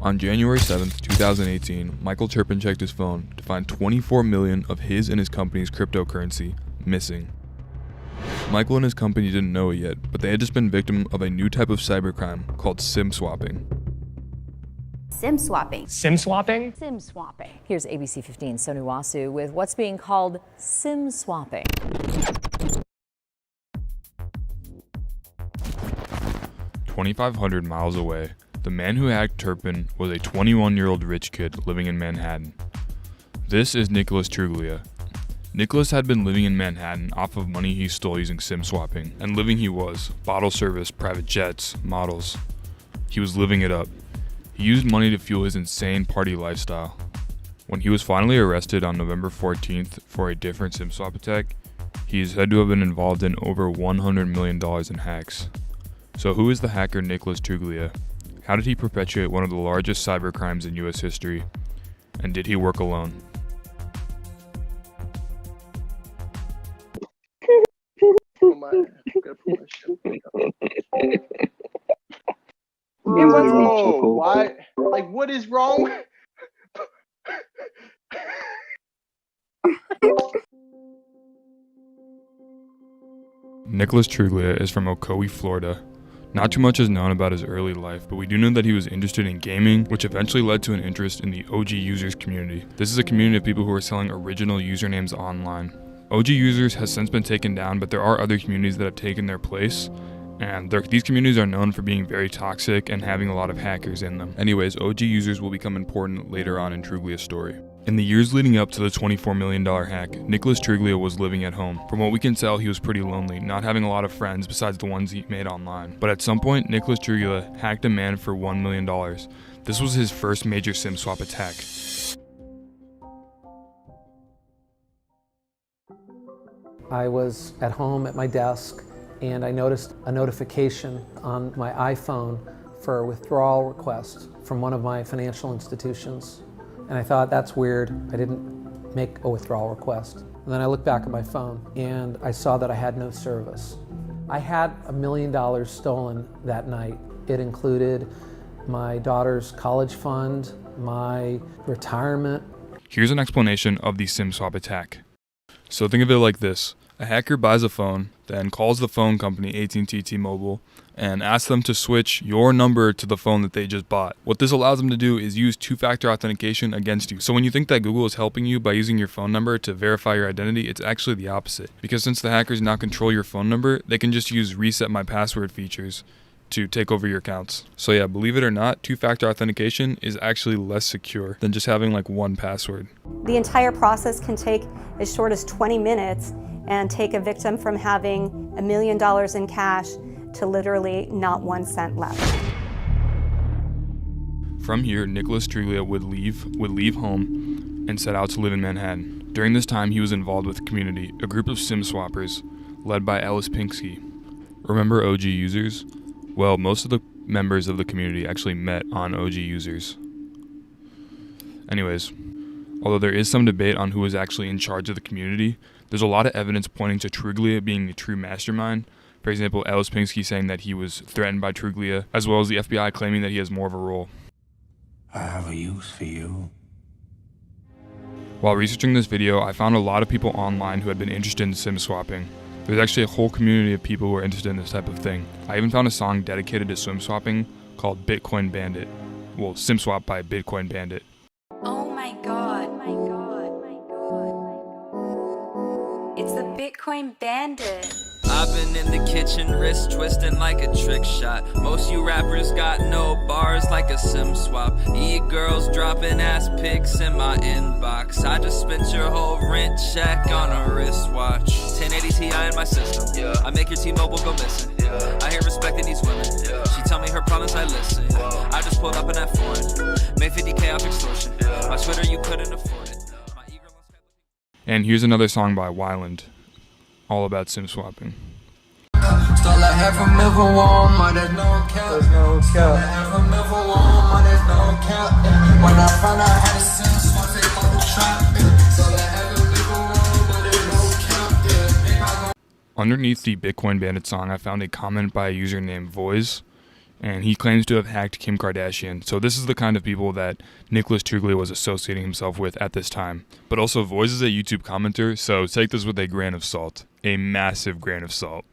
On January 7th, 2018, Michael Turpin checked his phone to find 24 million of his and his company's cryptocurrency missing. Michael and his company didn't know it yet, but they had just been victim of a new type of cybercrime called SIM swapping. SIM swapping. SIM swapping? SIM swapping. Here's ABC 15's Sonu Wasu with what's being called SIM swapping. "2,500 miles away, the man who hacked Turpin was a 21-year-old rich kid living in Manhattan. This is Nicholas Truglia. Nicholas had been living in Manhattan off of money he stole using SIM swapping, and living he was, bottle service, private jets, models. He was living it up. He used money to fuel his insane party lifestyle. When he was finally arrested on November 14th for a different SIM swap attack, he is said to have been involved in over $100 million in hacks. So who is the hacker Nicholas Truglia? How did he perpetuate one of the largest cyber crimes in US history? And did he work alone? And what's wrong? Why? Like, what is wrong? Nicholas Truglia is from Ocoee, Florida. Not too much is known about his early life, but we do know that he was interested in gaming, which eventually led to an interest in the OG users community. This is a community of people who are selling original usernames online. OG users has since been taken down, but there are other communities that have taken their place, and these communities are known for being very toxic and having a lot of hackers in them. Anyways, OG users will become important later on in Truglia's story. In the years leading up to the $24 million hack, Nicholas Truglia was living at home. From what we can tell, he was pretty lonely, not having a lot of friends besides the ones he made online. But at some point, Nicholas Truglia hacked a man for $1 million. This was his first major SIM swap attack. I was at home at my desk and I noticed a notification on my iPhone for a withdrawal request from one of my financial institutions. And I thought, that's weird. I didn't make a withdrawal request. And then I looked back at my phone and I saw that I had no service. I had $1 million stolen that night. It included my daughter's college fund, my retirement. Here's an explanation of the SIM swap attack. So think of it like this. A hacker buys a phone, then calls the phone company AT&T T-Mobile and asks them to switch your number to the phone that they just bought. What this allows them to do is use two-factor authentication against you. So when you think that Google is helping you by using your phone number to verify your identity, it's actually the opposite. Because since the hackers now control your phone number, they can just use reset my password features to take over your accounts. So yeah, believe it or not, two-factor authentication is actually less secure than just having like one password. The entire process can take as short as 20 minutes and take a victim from having $1 million in cash to literally not 1 cent left. From here, Nicholas Truglia would leave home and set out to live in Manhattan. During this time, he was involved with the community, a group of SIM swappers led by Alice Pinsky. Remember OG users? Well, most of the members of the community actually met on OG users. Anyways, although there is some debate on who was actually in charge of the community, there's a lot of evidence pointing to Truglia being the true mastermind. For example, Alice Pinsky saying that he was threatened by Truglia, as well as the FBI claiming that he has more of a role. I have a use for you. While researching this video, I found a lot of people online who had been interested in SIM swapping. There's actually a whole community of people who are interested in this type of thing. I even found a song dedicated to SIM swapping called Bitcoin Bandit. Well, SIM swap by Bitcoin Bandit. Oh my god. It's the Bitcoin Bandit. I've been in the kitchen, wrist twisting like a trick shot. Most you rappers got no bars like a SIM swap. E-girls dropping ass pics in my inbox. I just spent your whole rent check on a wristwatch. 1080 Ti in my system. Yeah. I make your T-Mobile go missing. Yeah. I hear respect in these women. Yeah. She tell me her problems, I listen. Whoa. I just pulled up in that foreign. Made 50K off extortion. Yeah. My Twitter, you couldn't afford it. And here's another song by Wyland, all about SIM swapping. Start like half a mil for Walmart, there's no cap. There's no cap. Half a mil for Walmart, there's no cap. When I found out how to SIM swap, they call the trap. Start like half a mil for Walmart, there's no cap. Underneath the Bitcoin Bandit song, I found a comment by a user named Voice, and he claims to have hacked Kim Kardashian. So this is the kind of people that Nicholas Truglia was associating himself with at this time. But also, Voice is a YouTube commenter, so take this with a grain of salt. A massive grain of salt.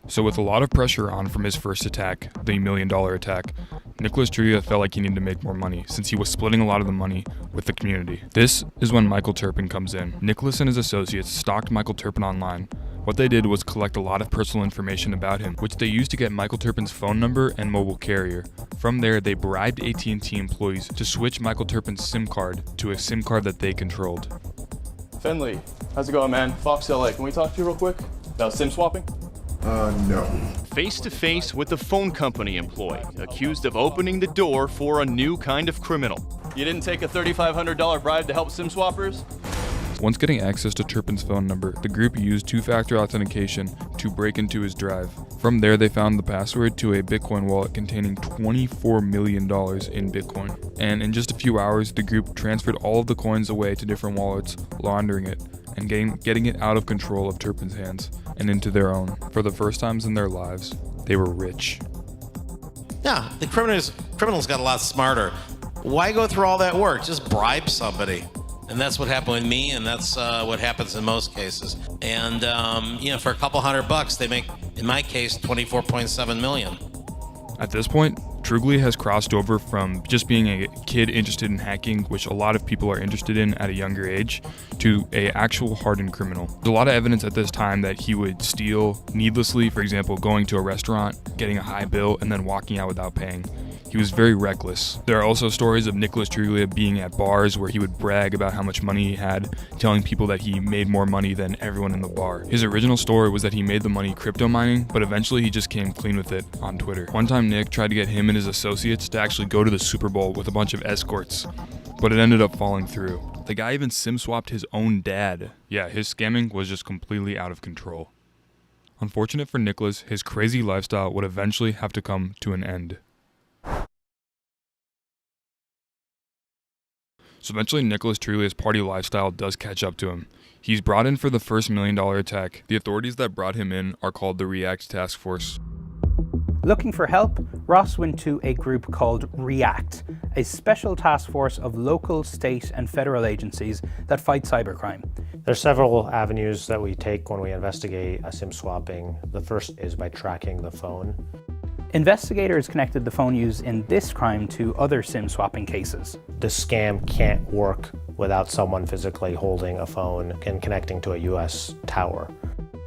So with a lot of pressure on from his first attack, the $1 million attack, Nicholas Truglia felt like he needed to make more money since he was splitting a lot of the money with the community. This is when Michael Turpin comes in. Nicholas and his associates stalked Michael Turpin online. What they did was collect a lot of personal information about him, which they used to get Michael Turpin's phone number and mobile carrier. From there, they bribed AT&T employees to switch Michael Turpin's SIM card to a SIM card that they controlled. Finley, how's it going, man? Fox LA, can we talk to you real quick about SIM swapping? No. Face-to-face with a phone company employee, accused of opening the door for a new kind of criminal. You didn't take a $3,500 bribe to help SIM swappers? Once getting access to Turpin's phone number, the group used two-factor authentication to break into his drive. From there, they found the password to a Bitcoin wallet containing $24 million in Bitcoin. And in just a few hours, the group transferred all of the coins away to different wallets, laundering it, and getting it out of control of Turpin's hands and into their own. For the first times in their lives, they were rich. Yeah, the criminals got a lot smarter. Why go through all that work? Just bribe somebody. And that's what happened with me, and that's what happens in most cases. And, for a couple $100, they make, in my case, $24.7 million. At this point, Truglia has crossed over from just being a kid interested in hacking, which a lot of people are interested in at a younger age, to a actual hardened criminal. There's a lot of evidence at this time that he would steal needlessly, for example, going to a restaurant, getting a high bill, and then walking out without paying. He was very reckless. There are also stories of Nicholas Truglia being at bars where he would brag about how much money he had, telling people that he made more money than everyone in the bar. His original story was that he made the money crypto mining, but eventually he just came clean with it on Twitter. One time Nick tried to get him and his associates to actually go to the Super Bowl with a bunch of escorts, but it ended up falling through. The guy even SIM swapped his own dad. Yeah, his scamming was just completely out of control. Unfortunate for Nicholas, his crazy lifestyle would eventually have to come to an end. So eventually Nicholas Truglia's party lifestyle does catch up to him. He's brought in for the first $1 million attack. The authorities that brought him in are called the React Task Force. Looking for help, Ross went to a group called REACT, a special task force of local, state and federal agencies that fight cybercrime. There's several avenues that we take when we investigate SIM swapping. The first is by tracking the phone. Investigators connected the phone used in this crime to other SIM swapping cases. The scam can't work without someone physically holding a phone and connecting to a US tower.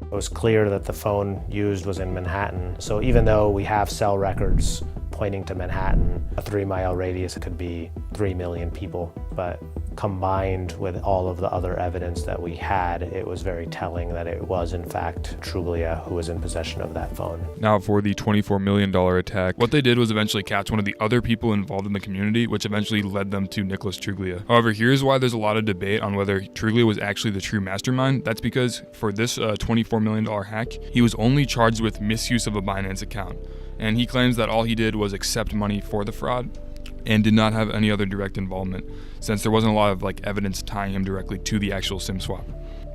It was clear that the phone used was in Manhattan, so even though we have cell records pointing to Manhattan, a 3-mile radius could be 3 million people, but combined with all of the other evidence that we had, it was very telling that it was in fact Truglia who was in possession of that phone. Now for the $24 million attack, what they did was eventually catch one of the other people involved in the community, which eventually led them to Nicholas Truglia. However, here's why there's a lot of debate on whether Truglia was actually the true mastermind. That's because for this $24 million hack, he was only charged with misuse of a Binance account. And he claims that all he did was accept money for the fraud and did not have any other direct involvement, since there wasn't a lot of evidence tying him directly to the actual SIM swap.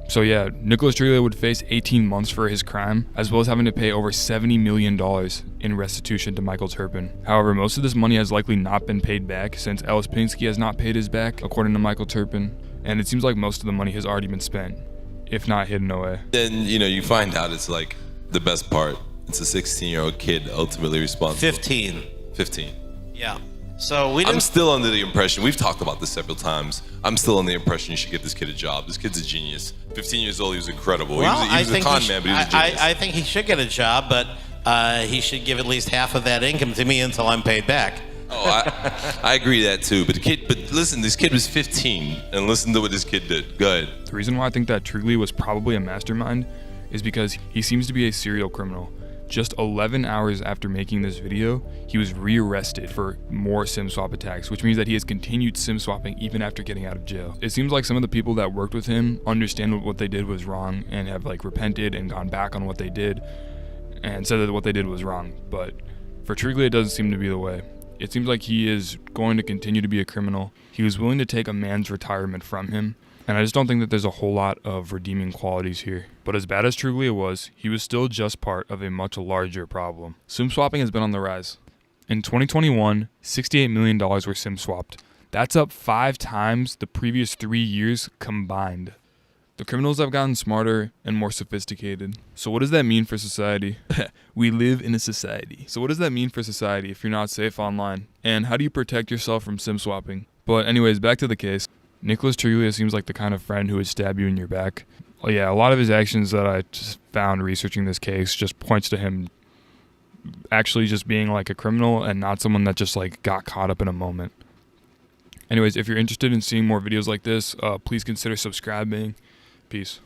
So yeah, Nicholas Truglia would face 18 months for his crime, as well as having to pay over $70 million in restitution to Michael Turpin. However, most of this money has likely not been paid back, since Ellis Pinsky has not paid his back, according to Michael Turpin, and it seems like most of the money has already been spent, if not hidden away. Then, you find out it's the best part. It's a 16-year-old kid ultimately responsible. 15. Yeah. So I'm still under the impression, we've talked about this several times, I'm still under the impression you should get this kid a job. This kid's a genius. 15 years old, he was incredible. Well, he was a con man, but he was a genius. I think he should get a job, but he should give at least half of that income to me until I'm paid back. Oh, I agree with that too. But listen, this kid was 15, and listen to what this kid did. Go ahead. The reason why I think that Truglia was probably a mastermind is because he seems to be a serial criminal. Just 11 hours after making this video, he was rearrested for more SIM swap attacks, which means that he has continued SIM swapping even after getting out of jail. It seems like some of the people that worked with him understand what they did was wrong and have repented and gone back on what they did and said that what they did was wrong. But for Truglia, it doesn't seem to be the way. It seems like he is going to continue to be a criminal. He was willing to take a man's retirement from him, and I just don't think that there's a whole lot of redeeming qualities here. But as bad as Truglia was, he was still just part of a much larger problem. SIM swapping has been on the rise. In 2021, $68 million were SIM swapped. That's up 5 times the previous 3 years combined. The criminals have gotten smarter and more sophisticated. So what does that mean for society? We live in a society. So what does that mean for society if you're not safe online? And how do you protect yourself from SIM swapping? But anyways, back to the case. Nicholas Truglia seems like the kind of friend who would stab you in your back. Well, yeah, a lot of his actions that I just found researching this case just points to him actually just being like a criminal and not someone that just like got caught up in a moment. Anyways, if you're interested in seeing more videos like this, please consider subscribing. Peace.